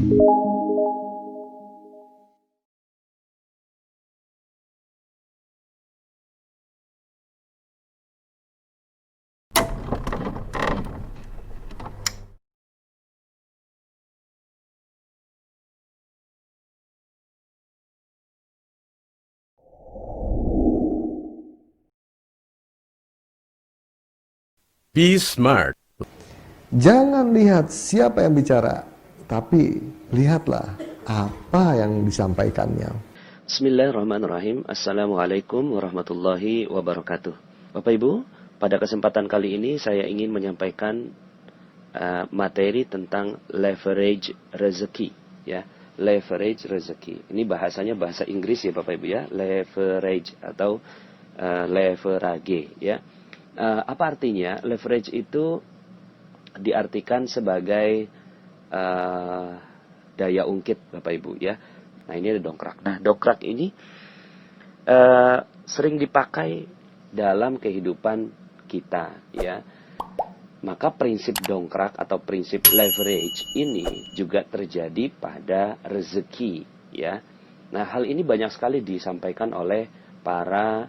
Be smart. Jangan lihat siapa yang bicara, tapi lihatlah apa yang disampaikannya. Bismillahirrahmanirrahim. Assalamualaikum warahmatullahi wabarakatuh. Bapak Ibu, pada kesempatan kali ini saya ingin menyampaikan materi tentang leverage rezeki, ya. Leverage rezeki. Ini bahasanya bahasa Inggris ya Bapak Ibu ya, leverage atau leverage ya. Apa artinya? Leverage itu diartikan sebagai daya ungkit Bapak Ibu ya. Nah ini ada dongkrak. Nah dongkrak ini sering dipakai dalam kehidupan kita ya. Maka prinsip dongkrak atau prinsip leverage ini juga terjadi pada rezeki ya. Nah hal ini banyak sekali disampaikan oleh para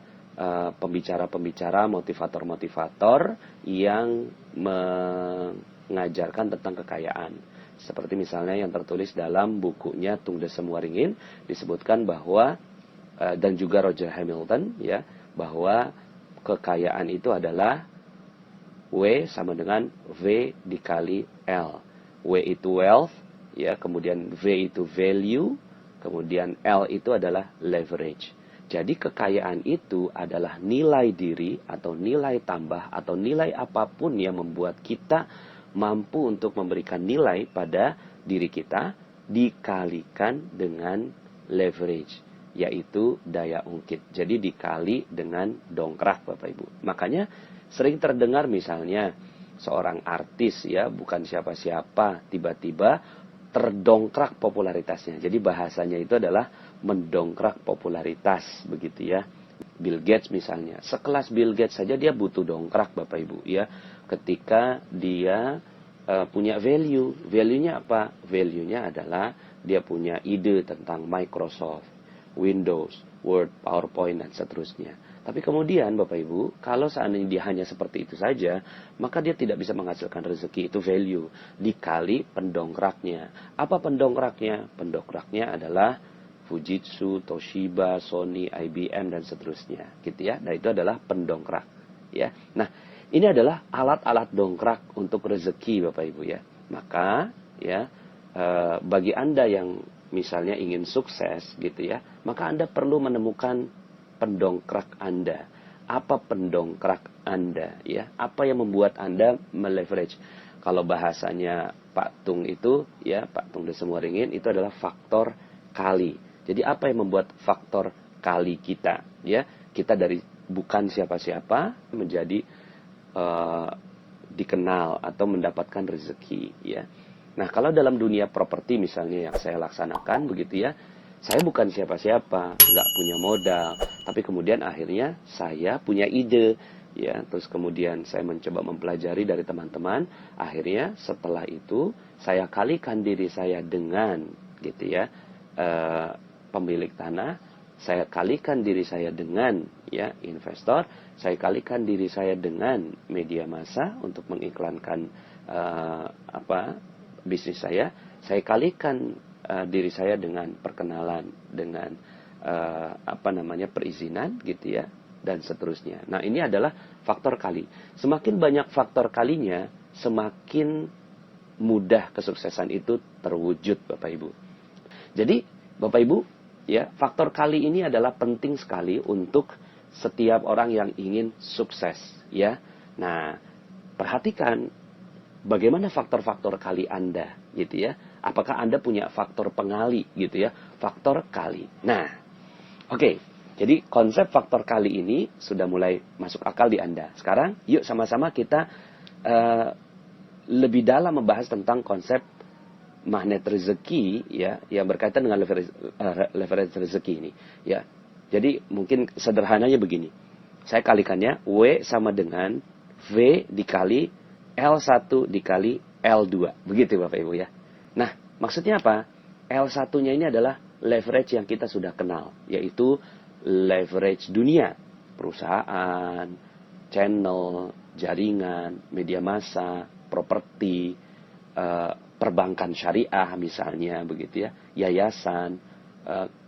pembicara-pembicara, motivator-motivator yang mengajarkan tentang kekayaan. Seperti misalnya yang tertulis dalam bukunya Tung Desem Waringin, disebutkan bahwa dan juga Roger Hamilton ya, bahwa kekayaan itu adalah W sama dengan V dikali L. W itu wealth ya, kemudian V itu value, kemudian L itu adalah leverage. Jadi kekayaan itu adalah nilai diri atau nilai tambah atau nilai apapun yang membuat kita mampu untuk memberikan nilai pada diri kita dikalikan dengan leverage, yaitu daya ungkit. Jadi dikali dengan dongkrak Bapak Ibu. Makanya sering terdengar misalnya seorang artis ya, bukan siapa-siapa, tiba-tiba terdongkrak popularitasnya. Jadi bahasanya itu adalah mendongkrak popularitas begitu ya. Bill Gates misalnya, sekelas Bill Gates saja dia butuh dongkrak Bapak Ibu ya. Ketika dia punya value. Value-nya apa? Value-nya adalah dia punya ide tentang Microsoft, Windows, Word, PowerPoint dan seterusnya. Tapi kemudian Bapak Ibu, kalau seandainya dia hanya seperti itu saja, maka dia tidak bisa menghasilkan rezeki, itu value, dikali pendongkraknya. Apa pendongkraknya? Pendongkraknya adalah Fujitsu, Toshiba, Sony, IBM dan seterusnya, gitu ya. Nah, itu adalah pendongkrak, ya. Nah, ini adalah alat-alat dongkrak untuk rezeki Bapak Ibu ya. Maka ya, bagi Anda yang misalnya ingin sukses gitu ya, maka Anda perlu menemukan pendongkrak Anda. Apa pendongkrak Anda ya? Apa yang membuat Anda meleverage? Kalau bahasanya Pak Tung itu ya, Pak Tung Desem Waringin itu adalah faktor kali. Jadi apa yang membuat faktor kali kita ya? Kita dari bukan siapa-siapa menjadi dikenal atau mendapatkan rezeki ya. Nah, kalau dalam dunia properti misalnya yang saya laksanakan begitu ya, saya bukan siapa-siapa, nggak punya modal, tapi kemudian akhirnya saya punya ide ya, terus kemudian saya mencoba mempelajari dari teman-teman, akhirnya setelah itu saya kalikan diri saya dengan gitu ya, pemilik tanah, saya kalikan diri saya dengan ya investor, saya kalikan diri saya dengan media massa untuk mengiklankan bisnis saya kalikan diri saya dengan perkenalan, dengan perizinan gitu ya dan seterusnya. Nah, ini adalah faktor kali. Semakin banyak faktor kalinya, semakin mudah kesuksesan itu terwujud Bapak Ibu. Jadi Bapak Ibu ya, faktor kali ini adalah penting sekali untuk setiap orang yang ingin sukses ya. Nah, perhatikan bagaimana faktor-faktor kali Anda gitu ya. Apakah Anda punya faktor pengali gitu ya, faktor kali. Nah, oke. Jadi konsep faktor kali ini sudah mulai masuk akal di Anda. Sekarang yuk sama-sama kita lebih dalam membahas tentang konsep magnet rezeki ya, yang berkaitan dengan leverage rezeki ini ya. Jadi mungkin sederhananya begini. Saya kalikannya W sama dengan V dikali L1 dikali L2. Begitu Bapak Ibu ya. Nah, Maksudnya apa? L1-nya ini adalah leverage yang kita sudah kenal, yaitu leverage dunia, perusahaan, channel, jaringan, media massa, properti, perbankan syariah misalnya begitu ya, yayasan,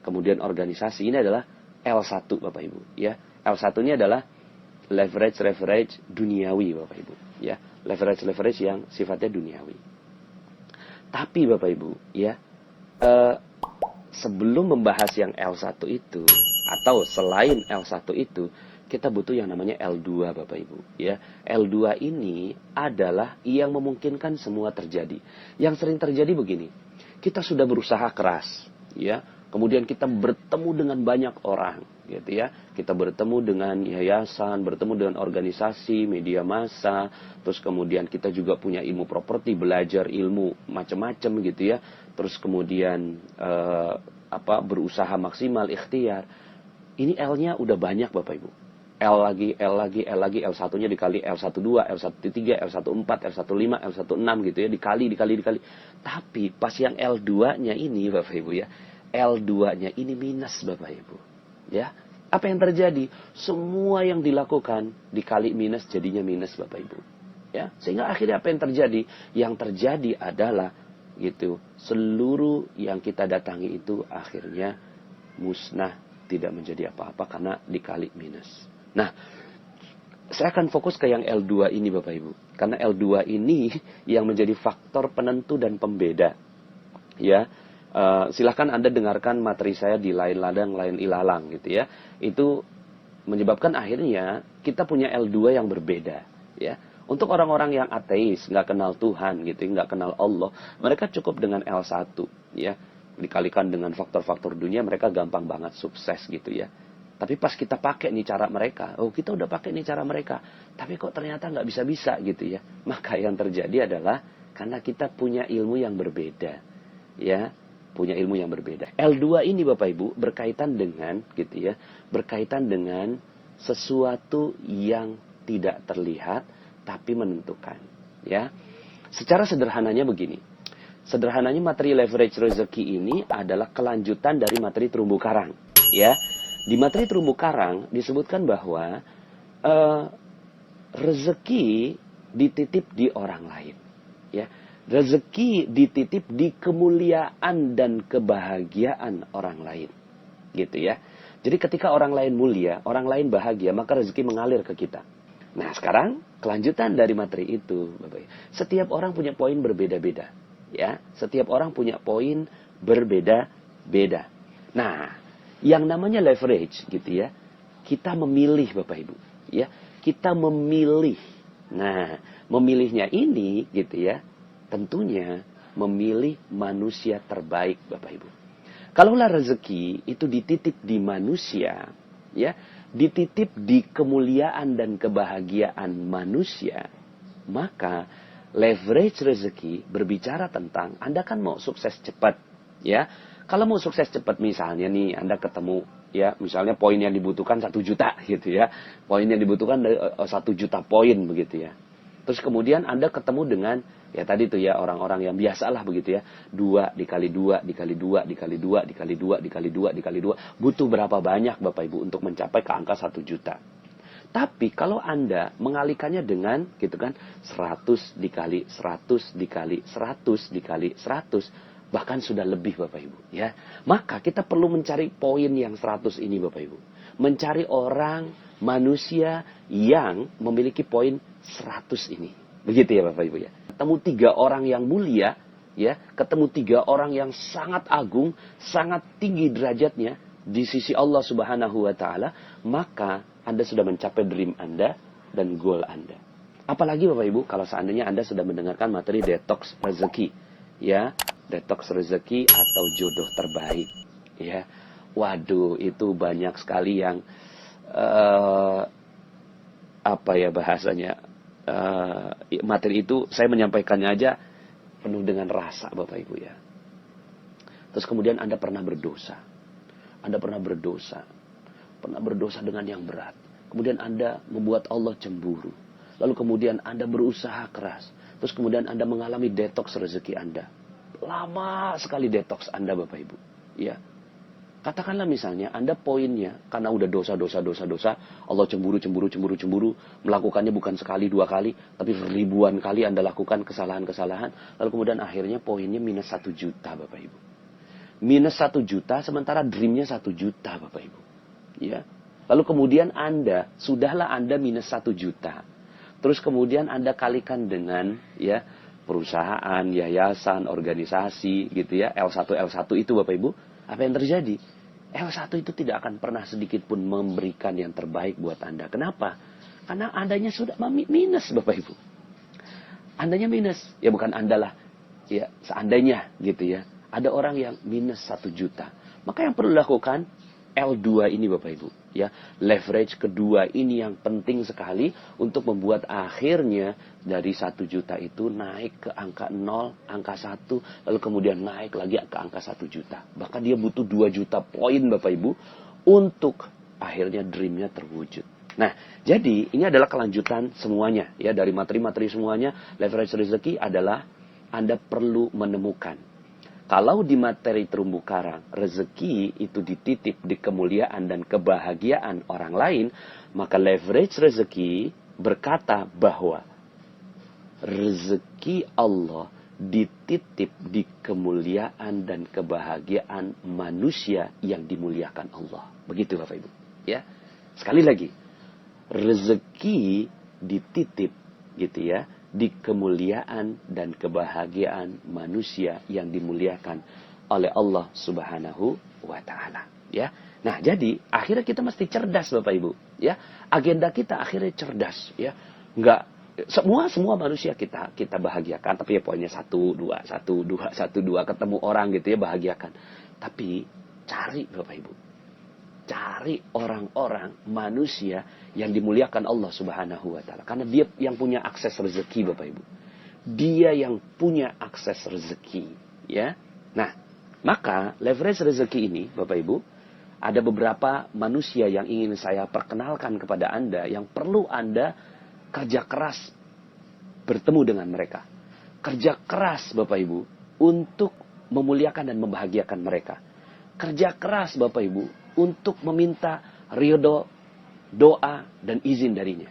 kemudian organisasi. Ini adalah L1 Bapak Ibu ya. L1 ini adalah leverage duniawi Bapak Ibu ya. Leverage yang sifatnya duniawi. Tapi Bapak Ibu ya, sebelum membahas yang L1 itu atau selain L1 itu, kita butuh yang namanya L2 Bapak Ibu ya. L2 ini adalah yang memungkinkan semua terjadi. Yang sering terjadi begini. Kita sudah berusaha keras ya. Kemudian kita bertemu dengan banyak orang gitu ya. Kita bertemu dengan yayasan, bertemu dengan organisasi, media massa, terus kemudian kita juga punya ilmu properti, belajar ilmu macam-macam gitu ya. Terus kemudian berusaha maksimal, ikhtiar. Ini L-nya udah banyak Bapak Ibu. L lagi, L1-nya dikali L12, L13, L14, L15, L16 gitu ya, dikali. Tapi pas yang L2-nya ini Bapak Ibu ya, L2-nya ini minus Bapak Ibu. Ya. Apa yang terjadi? Semua yang dilakukan dikali minus jadinya minus Bapak Ibu. Ya. Sehingga akhirnya apa yang terjadi? Yang terjadi adalah gitu, seluruh yang kita datangi itu akhirnya musnah, tidak menjadi apa-apa karena dikali minus. Nah, saya akan fokus ke yang L2 ini Bapak Ibu. Karena L2 ini yang menjadi faktor penentu dan pembeda. Ya. Silahkan Anda dengarkan materi saya di lain ladang, lain ilalang gitu ya. Itu menyebabkan akhirnya kita punya L2 yang berbeda. Ya. Untuk orang-orang yang ateis, nggak kenal Tuhan gitu, nggak kenal Allah, mereka cukup dengan L1 ya. Dikalikan dengan faktor-faktor dunia, mereka gampang banget sukses gitu ya. Tapi pas kita pakai nih cara mereka, kita udah pakai nih cara mereka, tapi kok ternyata nggak bisa-bisa gitu ya. Maka yang terjadi adalah karena kita punya ilmu yang berbeda ya. Punya ilmu yang berbeda. L2 ini Bapak Ibu berkaitan dengan gitu ya, berkaitan dengan sesuatu yang tidak terlihat tapi menentukan ya. Secara sederhananya begini. Sederhananya materi leverage rezeki ini adalah kelanjutan dari materi terumbu karang ya. Di materi terumbu karang disebutkan bahwa rezeki dititip di orang lain ya. Rezeki dititip di kemuliaan dan kebahagiaan orang lain. Gitu ya. Jadi ketika orang lain mulia, orang lain bahagia, maka rezeki mengalir ke kita. Nah sekarang kelanjutan dari materi itu, Bapak. Setiap orang punya poin berbeda-beda. Ya, setiap orang punya poin berbeda-beda. Nah, yang namanya leverage gitu ya, kita memilih Bapak Ibu. Ya, kita memilih. Nah, memilihnya ini gitu ya, tentunya memilih manusia terbaik Bapak Ibu. Kalaulah rezeki itu dititip di manusia, ya, dititip di kemuliaan dan kebahagiaan manusia, maka leverage rezeki berbicara tentang Anda kan mau sukses cepat, ya. Kalau mau sukses cepat misalnya nih Anda ketemu ya, misalnya poin yang dibutuhkan 1 juta gitu ya. Poin yang dibutuhkan 1 juta poin begitu ya. Terus kemudian Anda ketemu dengan ya tadi tuh ya orang-orang yang biasalah begitu ya. 2 dikali 2 dikali 2 dikali 2 dikali 2 dikali 2 dikali 2. Butuh berapa banyak Bapak Ibu untuk mencapai ke angka 1 juta. Tapi kalau Anda mengalihkannya dengan gitu kan 100 dikali 100 dikali 100 dikali 100 bahkan sudah lebih Bapak Ibu ya. Maka kita perlu mencari poin yang 100 ini Bapak Ibu. Mencari orang manusia yang memiliki poin 100 ini. Begitu ya Bapak Ibu ya. Ketemu 3 orang yang mulia ya, ketemu 3 orang yang sangat agung, sangat tinggi derajatnya di sisi Allah Subhanahu wa taala, maka Anda sudah mencapai dream Anda dan goal Anda. Apalagi Bapak Ibu kalau seandainya Anda sudah mendengarkan materi detox rezeki ya, detox rezeki atau jodoh terbaik ya. Waduh, itu banyak sekali yang apa ya bahasanya, materi itu saya menyampaikannya aja penuh dengan rasa Bapak Ibu ya. Terus kemudian Anda pernah berdosa. Anda pernah berdosa dengan yang berat. Kemudian Anda membuat Allah cemburu. Lalu kemudian Anda berusaha keras. Terus kemudian Anda mengalami detox rezeki Anda. lama sekali detoks Anda Bapak Ibu. Ya. Katakanlah misalnya Anda poinnya karena udah dosa, Allah cemburu, melakukannya bukan sekali, 2 kali, tapi ribuan kali Anda lakukan kesalahan-kesalahan, lalu kemudian akhirnya poinnya minus 1 juta Bapak Ibu. Minus 1 juta sementara dreamnya 1 juta Bapak Ibu. Ya. Lalu kemudian sudahlah Anda minus 1 juta. Terus kemudian Anda kalikan dengan ya perusahaan, yayasan, organisasi gitu ya, L1 itu Bapak Ibu. Apa yang terjadi? L1 itu tidak akan pernah sedikit pun memberikan yang terbaik buat Anda. Kenapa? Karena Andanya sudah minus Bapak Ibu. Andanya minus. Ya bukan Anda lah. Ya seandainya gitu ya. Ada orang yang minus 1 juta. Maka yang perlu dilakukan L2 ini Bapak Ibu. Ya, leverage kedua ini yang penting sekali untuk membuat akhirnya dari 1 juta itu naik ke angka 0, angka 1, lalu kemudian naik lagi ke angka 1 juta. Bahkan dia butuh 2 juta poin Bapak Ibu untuk akhirnya dreamnya terwujud. Nah, jadi ini adalah kelanjutan semuanya ya dari materi-materi semuanya. Leverage rezeki adalah Anda perlu menemukan. Kalau di materi terumbu karang, rezeki itu dititip di kemuliaan dan kebahagiaan orang lain, maka leverage rezeki berkata bahwa rezeki Allah dititip di kemuliaan dan kebahagiaan manusia yang dimuliakan Allah. Begitu Bapak Ibu. Ya. Sekali lagi, rezeki dititip gitu ya di kemuliaan dan kebahagiaan manusia yang dimuliakan oleh Allah Subhanahu wa taala, ya. Nah, jadi akhirnya kita mesti cerdas Bapak Ibu, ya. Agenda kita akhirnya cerdas, ya. Enggak semua manusia kita bahagiakan, tapi ya poinnya 1 2 ketemu orang gitu ya bahagiakan. Tapi cari Bapak Ibu. Cari orang-orang manusia yang dimuliakan Allah Subhanahu wa taala. Karena dia yang punya akses rezeki Bapak Ibu. Dia yang punya akses rezeki, ya. Nah, maka leverage rezeki ini Bapak Ibu, ada beberapa manusia yang ingin saya perkenalkan kepada Anda yang perlu Anda kerja keras bertemu dengan mereka. Kerja keras Bapak Ibu untuk memuliakan dan membahagiakan mereka. Kerja keras Bapak Ibu untuk meminta ridho, doa, dan izin darinya.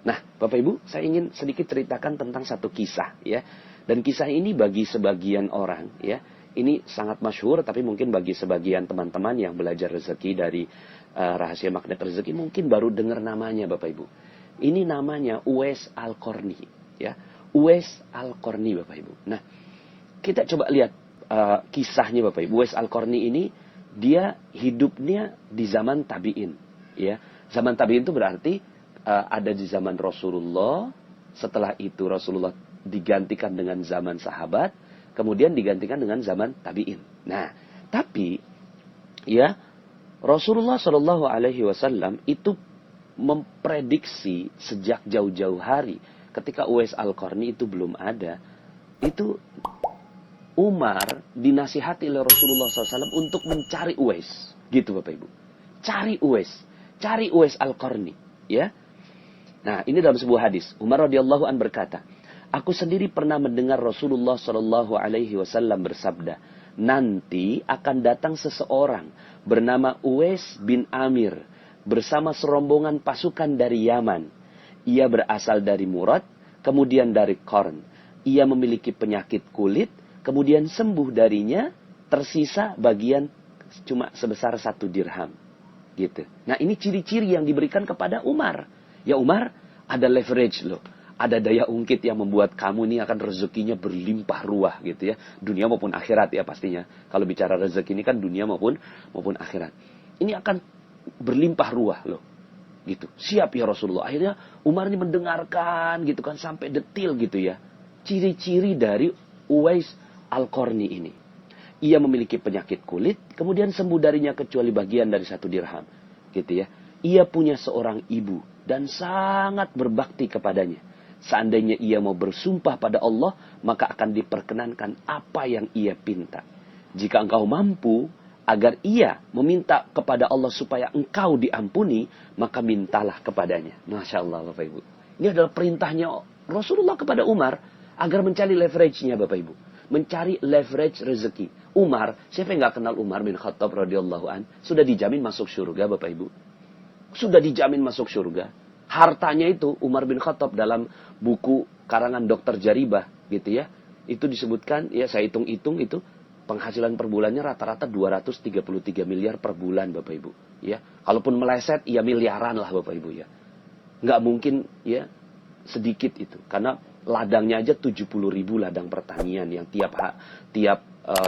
Nah, Bapak Ibu, saya ingin sedikit ceritakan tentang satu kisah, ya. Dan kisah ini bagi sebagian orang, ya, ini sangat masyhur, tapi mungkin bagi sebagian teman-teman yang belajar rezeki dari rahasia magnet rezeki, mungkin baru dengar namanya, Bapak Ibu. Ini namanya Uwais Al-Qarni, ya. Uwais Al-Qarni, Bapak Ibu. Nah, kita coba lihat kisahnya, Bapak Ibu. Uwais Al-Qarni ini dia hidupnya di zaman tabi'in, ya. Zaman tabi'in itu berarti ada di zaman Rasulullah, setelah itu Rasulullah digantikan dengan zaman sahabat, kemudian digantikan dengan zaman tabi'in. Nah, tapi ya Rasulullah Shallallahu Alaihi Wasallam itu memprediksi sejak jauh-jauh hari, ketika Uwais Al-Qarni itu belum ada, itu Umar dinasihati oleh Rasulullah SAW untuk mencari Uwais, gitu Bapak Ibu. Cari Uwais Al-Qarni, ya. Nah, ini dalam sebuah hadis. Umar radhiyallahu an berkata, aku sendiri pernah mendengar Rasulullah Shallallahu Alaihi Wasallam bersabda, nanti akan datang seseorang bernama Uwais bin Amir bersama serombongan pasukan dari Yaman. Ia berasal dari Murad, kemudian dari Qarn. Ia memiliki penyakit kulit, kemudian sembuh darinya, tersisa bagian cuma sebesar 1 dirham. Gitu. Nah, ini ciri-ciri yang diberikan kepada Umar. Ya Umar, ada leverage loh. Ada daya ungkit yang membuat kamu ini akan rezekinya berlimpah ruah gitu ya. Dunia maupun akhirat ya pastinya. Kalau bicara rezeki ini kan dunia maupun akhirat. Ini akan berlimpah ruah loh. Gitu. Siap ya Rasulullah. Akhirnya Umar ini mendengarkan gitu kan sampai detil gitu ya. Ciri-ciri dari Uwais Al-Qarni ini. Ia memiliki penyakit kulit, kemudian sembuh darinya kecuali bagian dari 1 dirham. Gitu ya. Ia punya seorang ibu dan sangat berbakti kepadanya. Seandainya ia mau bersumpah pada Allah, maka akan diperkenankan apa yang ia pinta. Jika engkau mampu agar ia meminta kepada Allah supaya engkau diampuni, maka mintalah kepadanya. Masya Allah Bapak Ibu. Ini adalah perintahnya Rasulullah kepada Umar agar mencari leverage-nya Bapak Ibu. mencari leverage rezeki. Umar, siapa yang nggak kenal Umar bin Khattab radhiyallahu an? Sudah dijamin masuk surga, Bapak Ibu. Sudah dijamin masuk surga. Hartanya itu Umar bin Khattab dalam buku karangan Dr. Jaribah gitu ya. Itu disebutkan, ya saya hitung-hitung itu penghasilan per bulannya rata-rata 233 miliar per bulan Bapak Ibu. Ya, kalaupun meleset ya miliaran lah Bapak Ibu ya. Nggak mungkin ya sedikit itu. Karena ladangnya aja 70.000 ladang pertanian yang tiap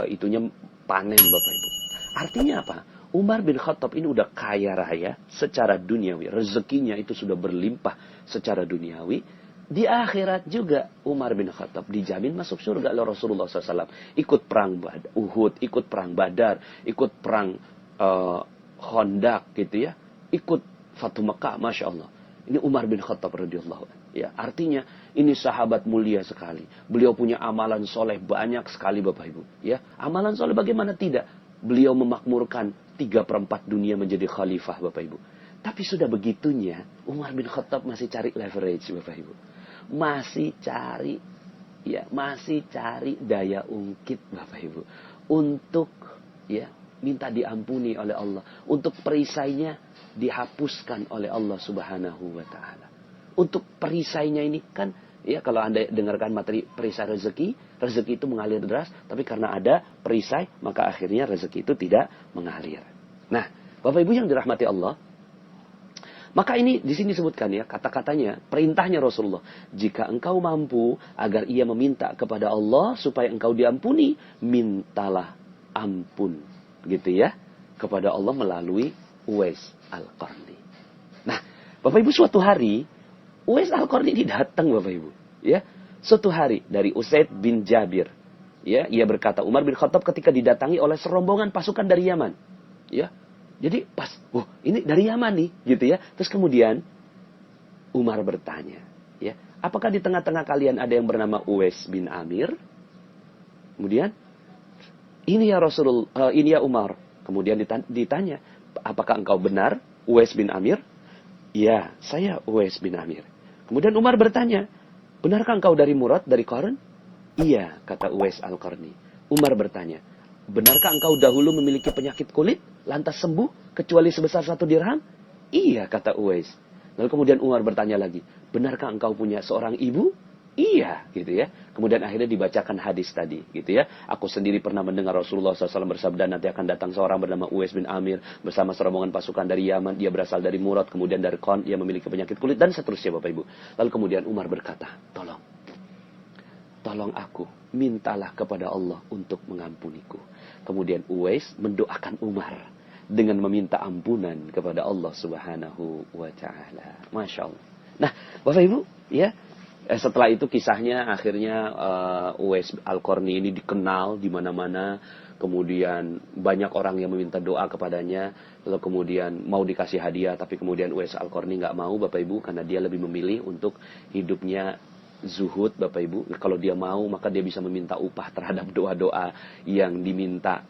itunya panen Bapak Ibu. Artinya apa? Umar bin Khattab ini udah kaya raya secara duniawi. Rezekinya itu sudah berlimpah secara duniawi. Di akhirat juga Umar bin Khattab dijamin masuk surga oleh Rasulullah SAW. Ikut perang Uhud, ikut perang Badar, ikut perang Khandaq gitu ya. Ikut Fatu Mekah, Masya Allah. Ini Umar bin Khattab radhiyallahu anhu. Ya, artinya ini sahabat mulia sekali. Beliau punya amalan soleh banyak sekali Bapak Ibu. Ya, amalan soleh bagaimana tidak? Beliau memakmurkan 3/4 dunia menjadi khalifah Bapak Ibu. Tapi sudah begitunya Umar bin Khattab masih cari leverage Bapak Ibu. Masih cari daya ungkit Bapak Ibu. Untuk ya minta diampuni oleh Allah. Untuk perisainya dihapuskan oleh Allah Subhanahu wa taala. Untuk perisainya ini kan ya kalau Anda dengarkan materi perisai rezeki itu mengalir deras, tapi karena ada perisai maka akhirnya rezeki itu tidak mengalir. Nah, Bapak Ibu yang dirahmati Allah, maka ini di sini disebutkan ya kata-katanya, perintahnya Rasulullah, jika engkau mampu agar ia meminta kepada Allah supaya engkau diampuni, mintalah ampun gitu ya kepada Allah melalui Uwais Al-Qarni. Nah, Bapak Ibu suatu hari Uwais Al-Qarni ini datang Bapak Ibu, ya. Suatu hari dari Usaid bin Jabir, ya, ia berkata, Umar bin Khattab ketika didatangi oleh serombongan pasukan dari Yaman, ya. Jadi pas, ini dari Yaman nih, gitu ya. Terus kemudian Umar bertanya, ya, apakah di tengah-tengah kalian ada yang bernama Uwais bin Amir? Kemudian, ini ya Rasulullah, ini ya Umar. Kemudian ditanya, apakah engkau benar Uwais bin Amir? Ya, saya Uwais bin Amir. Kemudian Umar bertanya, benarkah engkau dari Murad, dari Qarn? Iya, kata Uwais Al-Qarni. Umar bertanya, benarkah engkau dahulu memiliki penyakit kulit, lantas sembuh, kecuali sebesar 1 dirham? Iya, kata Uwais. Lalu kemudian Umar bertanya lagi, benarkah engkau punya seorang ibu? Iya, gitu ya. Kemudian akhirnya dibacakan hadis tadi, gitu ya. Aku sendiri pernah mendengar Rasulullah SAW bersabda, nanti akan datang seorang bernama Uwais bin Amir bersama serombongan pasukan dari Yaman. Dia berasal dari Murad, kemudian dari Qarn, dia memiliki penyakit kulit dan seterusnya Bapak Ibu. Lalu kemudian Umar berkata, tolong aku, mintalah kepada Allah untuk mengampuniku. Kemudian Uwais mendoakan Umar dengan meminta ampunan kepada Allah Subhanahu wa taala. Masya Allah. Nah, Bapak Ibu, ya. Setelah itu kisahnya akhirnya Uwais Al-Qarni ini dikenal di mana-mana. Kemudian banyak orang yang meminta doa kepadanya. Lalu kemudian mau dikasih hadiah. Tapi kemudian Uwais Al-Qarni nggak mau Bapak Ibu. Karena dia lebih memilih untuk hidupnya zuhud Bapak Ibu. Kalau dia mau maka dia bisa meminta upah terhadap doa-doa yang diminta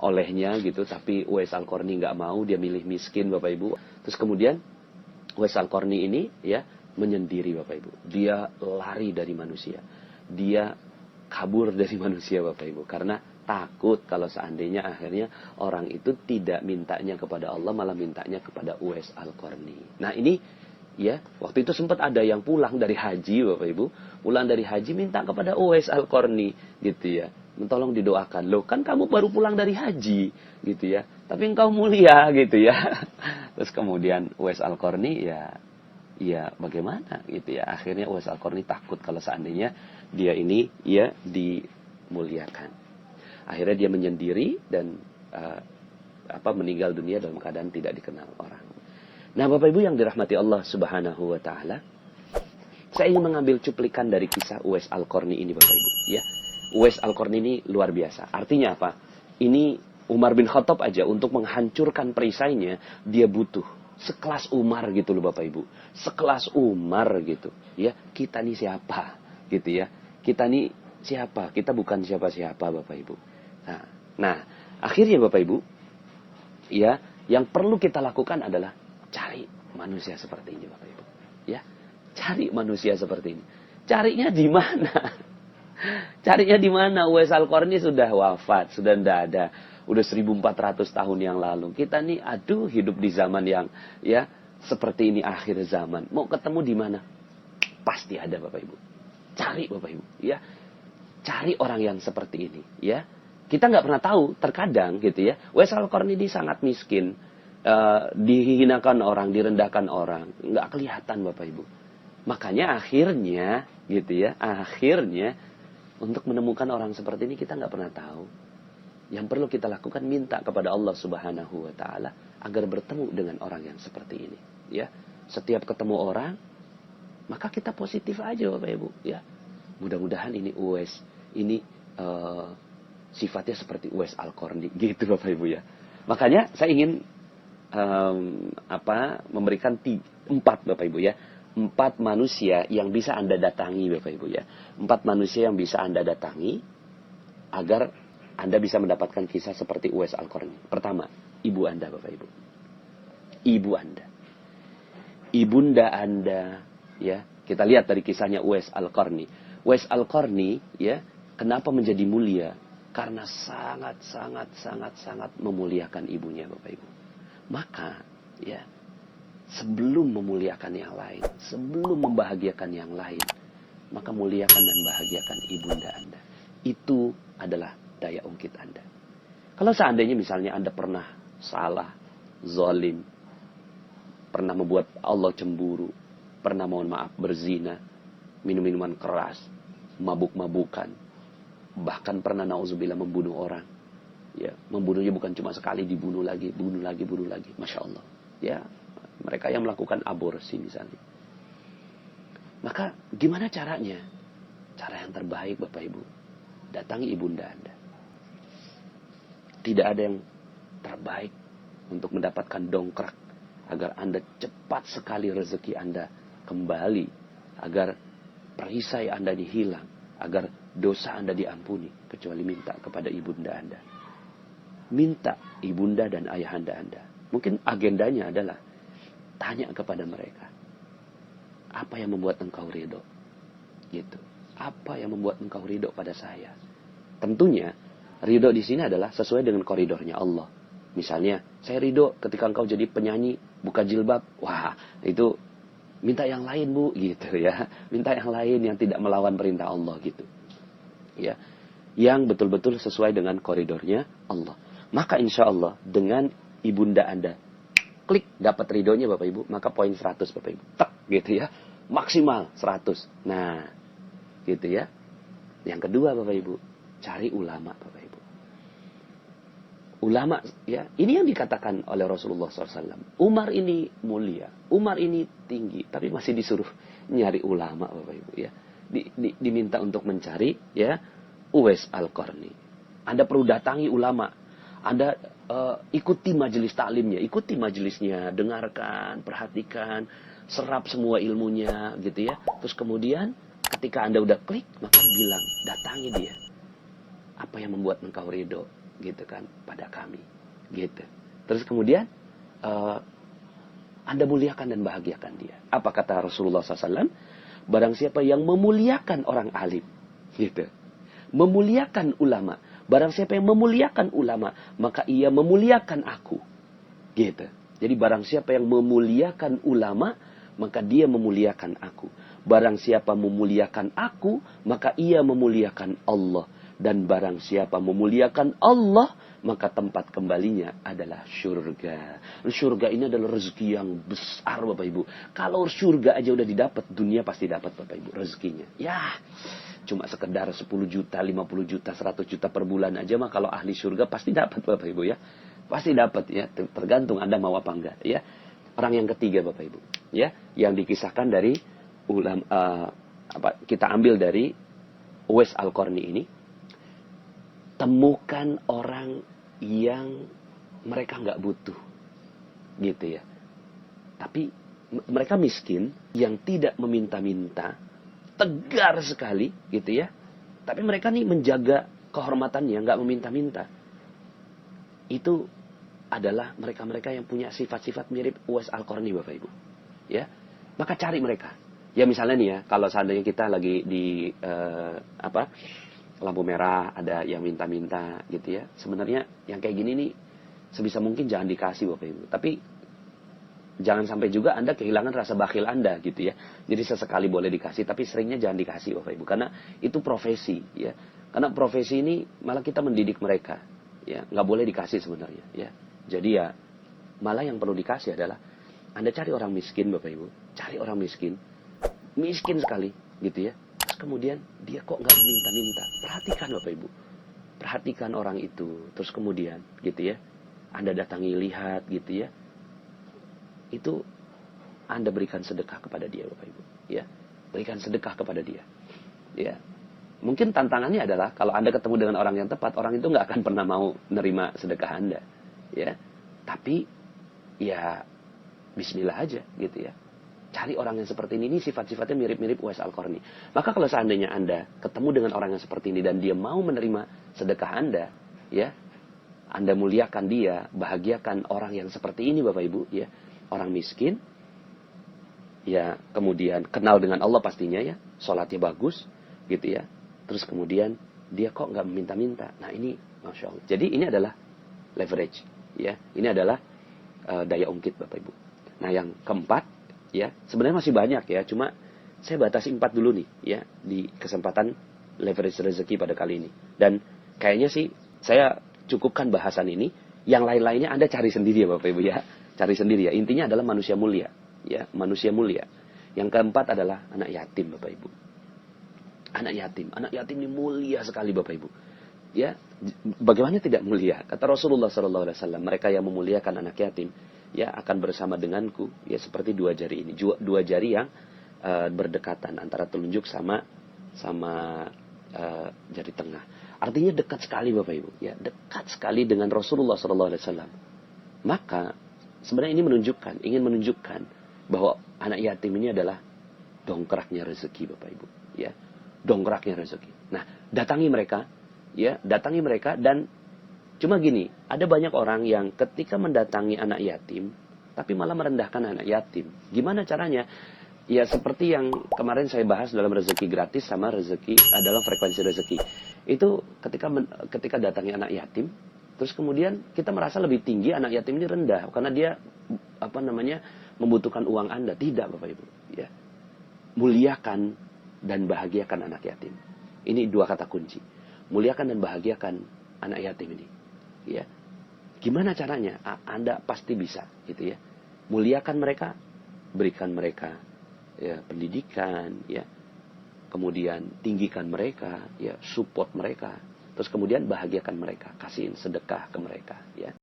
olehnya gitu. Tapi Uwais Al-Qarni nggak mau. Dia milih miskin Bapak Ibu. Terus kemudian Uwais Al-Qarni ini ya menyendiri Bapak Ibu. Dia lari dari manusia. Dia kabur dari manusia Bapak Ibu. Karena takut kalau seandainya akhirnya orang itu tidak mintanya kepada Allah, malah mintanya kepada Uwais Al-Qarni. Nah ini ya, waktu itu sempat ada yang pulang dari haji Bapak Ibu. Pulang dari haji minta kepada Uwais Al-Qarni gitu ya. Tolong didoakan. Loh kan kamu baru pulang dari haji gitu ya. Tapi engkau mulia gitu ya. Terus kemudian Uwais Al-Qarni ya bagaimana gitu ya. Akhirnya Uwais Al-Qarni takut kalau seandainya dia ini ya dimuliakan. Akhirnya dia menyendiri dan meninggal dunia dalam keadaan tidak dikenal orang. Nah, Bapak Ibu yang dirahmati Allah Subhanahu wa taala, saya ingin mengambil cuplikan dari kisah Uwais Al-Qarni ini Bapak Ibu, ya. Uwais Al-Qarni ini luar biasa. Artinya apa? Ini Umar bin Khattab aja untuk menghancurkan perisainya, dia butuh sekelas Umar gitu loh Bapak Ibu. Sekelas Umar gitu. Ya, kita nih siapa? Gitu ya. Kita nih siapa? Kita bukan siapa-siapa Bapak Ibu. Nah, akhirnya Bapak Ibu, ya, yang perlu kita lakukan adalah cari manusia seperti ini Bapak Ibu. Ya. Cari manusia seperti ini. Carinya di mana? Carinya di mana? Uwais Al-Qarni sudah wafat, sudah tidak ada. Udah 1400 tahun yang lalu. Kita nih, aduh, hidup di zaman yang ya seperti ini akhir zaman. Mau ketemu di mana? Pasti ada, Bapak Ibu. Cari, Bapak Ibu, ya. Cari orang yang seperti ini, ya. Kita nggak pernah tahu, terkadang gitu ya. Uwais Al-Qarni ini sangat miskin, dihinakan orang, direndahkan orang, nggak kelihatan, Bapak Ibu. Makanya akhirnya, gitu ya, akhirnya untuk menemukan orang seperti ini kita nggak pernah tahu. Yang perlu kita lakukan, minta kepada Allah Subhanahu wa Ta'ala agar bertemu dengan orang yang seperti ini. Ya, setiap ketemu orang, maka kita positif aja, Bapak Ibu. Ya, mudah-mudahan ini Uwais, ini sifatnya seperti Uwais Al-Qarni, gitu, Bapak Ibu ya. Makanya saya ingin memberikan 4, Bapak Ibu ya. 4 manusia yang bisa Anda datangi, Bapak Ibu ya. 4 manusia yang bisa Anda datangi agar Anda bisa mendapatkan kisah seperti Uwais Al-Qarni. Pertama, ibu Anda, Bapak Ibu. Ibu Anda. Ibunda Anda, ya. Kita lihat dari kisahnya Uwais Al-Qarni. Uwais Al-Qarni, ya, kenapa menjadi mulia? Karena sangat memuliakan ibunya, Bapak Ibu. Maka, ya, sebelum memuliakan yang lain, sebelum membahagiakan yang lain, maka muliakan dan bahagiakan ibunda Anda. Itu adalah daya ungkit Anda. Kalau seandainya misalnya Anda pernah salah, zalim, pernah membuat Allah cemburu, pernah mohon maaf berzina, minum-minuman keras, mabuk-mabukan, bahkan pernah nauzubillah membunuh orang. Ya, membunuhnya bukan cuma sekali, dibunuh lagi, bunuh lagi. Masya Allah. Ya, mereka yang melakukan aborsi misalnya. Maka gimana caranya? Cara yang terbaik, Bapak Ibu, datangi ibunda Anda. Tidak ada yang terbaik untuk mendapatkan dongkrak agar Anda cepat sekali rezeki Anda kembali, agar perisai Anda dihilang, agar dosa Anda diampuni, kecuali minta kepada ibunda Anda. Minta ibunda dan ayahanda Anda. Mungkin agendanya adalah tanya kepada mereka, apa yang membuat engkau ridho? Gitu. Apa yang membuat engkau ridho pada saya? Tentunya ridho di sini adalah sesuai dengan koridornya Allah. Misalnya, saya ridho ketika engkau jadi penyanyi, buka jilbab. Wah, itu minta yang lain, Bu, gitu ya. Minta yang lain yang tidak melawan perintah Allah, gitu. Ya. Yang betul-betul sesuai dengan koridornya Allah. Maka insya Allah dengan ibunda Anda klik dapat ridhonya, Bapak Ibu, maka poin 100, Bapak Ibu. Tak, gitu ya. Maksimal 100. Nah, gitu ya. Yang kedua, Bapak Ibu, cari ulama, Bapak Ibu. Ulama, ya, ini yang dikatakan oleh Rasulullah SAW. Umar ini mulia, Umar ini tinggi, tapi masih disuruh nyari ulama, Bapak Ibu, ya. Diminta untuk mencari, ya, Uwais Al-Qarni. Anda perlu datangi ulama. Anda ikuti majelis taklimnya, ikuti majelisnya, dengarkan, perhatikan, serap semua ilmunya, gitu ya. Terus kemudian ketika Anda udah klik, maka bilang, datangi dia. Apa yang membuat engkau ridho, gitu kan, pada kami, gitu. Terus kemudian Anda muliakan dan bahagiakan dia. Apa kata Rasulullah SAW? Barang siapa yang memuliakan orang alim, gitu, memuliakan ulama. Barang siapa yang memuliakan ulama, maka ia memuliakan aku. Gitu. Jadi barang siapa yang memuliakan ulama, maka dia memuliakan aku. Barang siapa memuliakan aku, maka ia memuliakan Allah. Dan barang siapa memuliakan Allah, maka tempat kembalinya adalah surga. Surga ini adalah rezeki yang besar, Bapak Ibu. Kalau surga aja udah didapat, dunia pasti dapat, Bapak Ibu, rezekinya. Ya, cuma sekedar 10 juta, 50 juta, 100 juta per bulan aja mah kalau ahli surga pasti dapat, Bapak Ibu ya. Pasti dapat ya, tergantung Anda mau apa enggak ya. Orang yang ketiga, Bapak Ibu, ya, yang dikisahkan dari kita ambil dari Uwais Al-Qarni ini. Temukan orang yang mereka nggak butuh, gitu ya. Tapi mereka miskin, yang tidak meminta-minta, tegar sekali, gitu ya. Tapi mereka nih menjaga kehormatannya, nggak meminta-minta. Itu adalah mereka-mereka yang punya sifat-sifat mirip Uwais Al-Qarni, Bapak Ibu. Ya, maka cari mereka. Ya misalnya nih ya, kalau seandainya kita lagi di lampu merah, ada yang minta-minta gitu ya. Sebenarnya yang kayak gini nih sebisa mungkin jangan dikasih Bapak Ibu. Tapi jangan sampai juga Anda kehilangan rasa bakhil Anda gitu ya. Jadi sesekali boleh dikasih, tapi seringnya jangan dikasih Bapak Ibu. Karena itu profesi ya. Karena profesi ini malah kita mendidik mereka. Ya, nggak boleh dikasih sebenarnya ya. Jadi ya malah yang perlu dikasih adalah Anda cari orang miskin Bapak Ibu. Cari orang miskin. Miskin sekali gitu ya. Terus kemudian dia kok nggak minta-minta. Perhatikan Bapak Ibu. Perhatikan orang itu. Terus kemudian gitu ya. Anda datangi, lihat gitu ya. Itu Anda berikan sedekah kepada dia Bapak Ibu. Ya. Berikan sedekah kepada dia. Ya. Mungkin tantangannya adalah kalau Anda ketemu dengan orang yang tepat, orang itu nggak akan pernah mau nerima sedekah Anda. Ya. Tapi ya bismillah aja gitu ya. Cari orang yang seperti ini sifat-sifatnya mirip-mirip Uwais Al-Qarni. Maka kalau seandainya Anda ketemu dengan orang yang seperti ini dan dia mau menerima sedekah Anda, ya, Anda muliakan dia, bahagiakan orang yang seperti ini Bapak Ibu, ya, orang miskin, ya, kemudian kenal dengan Allah pastinya ya, sholatnya bagus, gitu ya, terus kemudian dia kok nggak minta-minta. Nah ini, masya Allah. Jadi ini adalah leverage, ya, ini adalah daya ungkit Bapak Ibu. Nah yang keempat, ya, sebenarnya masih banyak ya, cuma saya batasi 4 dulu nih, ya, di kesempatan leverage rezeki pada kali ini. Dan kayaknya sih saya cukupkan bahasan ini. Yang lain-lainnya Anda cari sendiri ya Bapak Ibu ya, cari sendiri ya. Intinya adalah manusia mulia, ya, manusia mulia. Yang keempat adalah anak yatim Bapak Ibu. Anak yatim ini mulia sekali Bapak Ibu. Ya, bagaimana tidak mulia? Kata Rasulullah SAW, mereka yang memuliakan anak yatim, ya akan bersama denganku, ya seperti 2 jari ini, 2 jari yang berdekatan antara telunjuk sama jari tengah. Artinya dekat sekali Bapak Ibu, ya dekat sekali dengan Rasulullah SAW. Maka sebenarnya ini ingin menunjukkan bahwa anak yatim ini adalah dongkraknya rezeki Bapak Ibu, ya dongkraknya rezeki. Nah datangi mereka. Ya, datangi mereka. Dan cuma gini, ada banyak orang yang ketika mendatangi anak yatim tapi malah merendahkan anak yatim. Gimana caranya? Ya seperti yang kemarin saya bahas dalam rezeki gratis sama rezeki dalam frekuensi rezeki. Itu ketika datangi anak yatim, terus kemudian kita merasa lebih tinggi, anak yatim ini rendah karena dia membutuhkan uang Anda. Tidak Bapak Ibu, ya. Muliakan dan bahagiakan anak yatim. Ini 2 kata kunci. Muliakan dan bahagiakan anak yatim ini. Ya. Gimana caranya? Anda pasti bisa, gitu ya. Muliakan mereka, berikan mereka ya pendidikan, ya. Kemudian tinggikan mereka, ya, support mereka. Terus kemudian bahagiakan mereka, kasihin sedekah ke mereka, ya.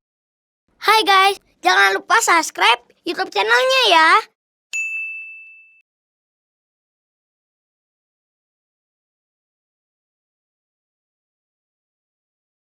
Hai guys, jangan lupa subscribe YouTube channelnya ya.